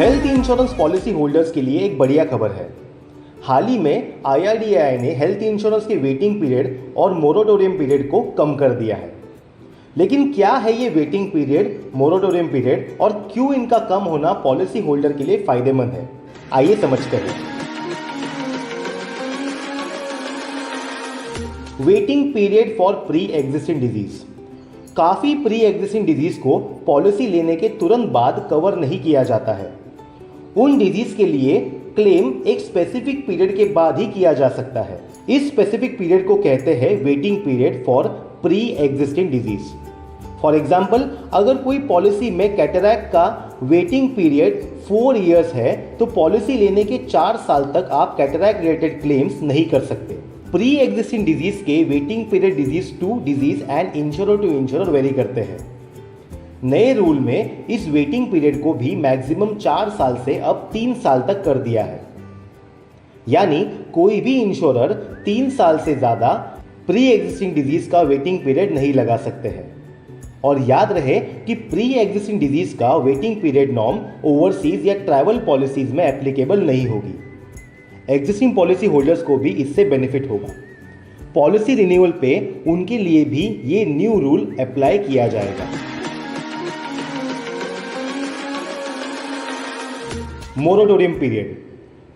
Health insurance policy holders के लिए एक बढ़िया खबर है। हाल ही में IRDAI ने हेल्थ इंश्योरेंस के वेटिंग पीरियड और मोरेटोरियम पीरियड को कम कर दिया है। लेकिन क्या है ये वेटिंग पीरियड, मोरेटोरियम पीरियड और क्यों इनका कम होना पॉलिसी होल्डर के लिए फायदेमंद है, आइए समझते हैं। Waiting period for pre existing disease. काफी प्री एग्जिस्टिंग डिजीज को पॉलिसी लेने के तुरंत बाद कवर नहीं किया जाता है। उन डिजीज के लिए क्लेम एक स्पेसिफिक पीरियड के बाद ही किया जा सकता है। इस स्पेसिफिक पीरियड को कहते हैं waiting period for pre existing disease. For example, अगर कोई पॉलिसी में कैटरैक्ट का वेटिंग पीरियड 4 इयर्स है तो पॉलिसी लेने के 4 साल तक आप कैटरैक्ट रिलेटेड क्लेम्स नहीं कर सकते। प्री एग्जिस्टिंग डिजीज के waiting period disease to disease and insurer to insurer very करते हैं। नए रूल में इस वेटिंग पीरियड को भी मैक्सिमम 4 साल से अब 3 साल तक कर दिया है। यानी कोई भी इंश्योरर 3 साल से ज्यादा प्री एग्जिस्टिंग डिजीज का वेटिंग पीरियड नहीं लगा सकते हैं। और याद रहे कि प्री एग्जिस्टिंग डिजीज का वेटिंग पीरियड नॉर्म ओवरसीज या ट्रैवल पॉलिसीज में एप्लीकेबल नहीं होगी। एग्जिस्टिंग पॉलिसी होल्डर्स को भी इससे बेनिफिट होगा। पॉलिसी रिन्यूअल पे उनके लिए भी ये न्यू रूल अप्लाई किया जाएगा। Moratorium period.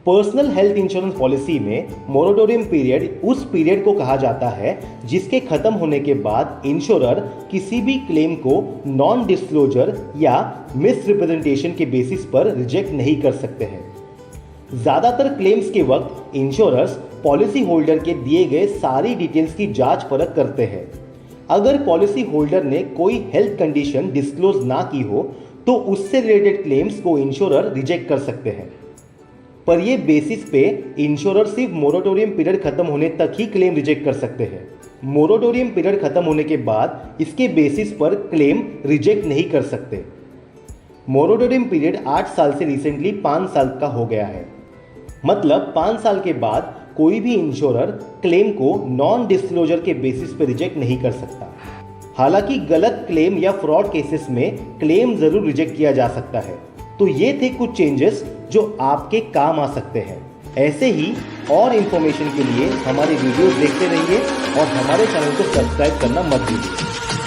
Personal health insurance policy में मोरेटोरियम पीरियड उस पीरियड को कहा जाता है जिसके खत्म होने के बाद इंश्योरर किसी भी क्लेम को नॉन डिस्क्लोजर या मिस रिप्रेजेंटेशन के बेसिस पर रिजेक्ट नहीं कर सकते हैं। ज्यादातर क्लेम्स के वक्त इंश्योरर्स पॉलिसी होल्डर के दिए गए सारी डिटेल्स की जांच परख करते हैं। अगर पॉलिसी होल्डर ने कोई हेल्थ कंडीशन डिस्क्लोज ना की हो तो उससे रिलेटेड क्लेम्स को इंश्योरर रिजेक्ट कर सकते हैं। पर यह बेसिस पे इंश्योरर सिर्फ मोरेटोरियम पीरियड खत्म होने तक ही क्लेम रिजेक्ट कर सकते हैं। मोरेटोरियम पीरियड खत्म होने के बाद इसके बेसिस पर क्लेम रिजेक्ट नहीं कर सकते। मोरेटोरियम पीरियड 8 साल से रिसेंटली 5 साल का हो गया है। मतलब 5 साल के बाद कोई भी इंश्योरर क्लेम को नॉन डिस्क्लोजर के बेसिस पर रिजेक्ट नहीं कर सकता। हालांकि गलत क्लेम या फ्रॉड केसेस में क्लेम जरूर रिजेक्ट किया जा सकता है। तो ये थे कुछ चेंजेस जो आपके काम आ सकते हैं। ऐसे ही और इंफॉर्मेशन के लिए हमारे वीडियोस देखते रहिए और हमारे चैनल को सब्सक्राइब करना मत भूलिए।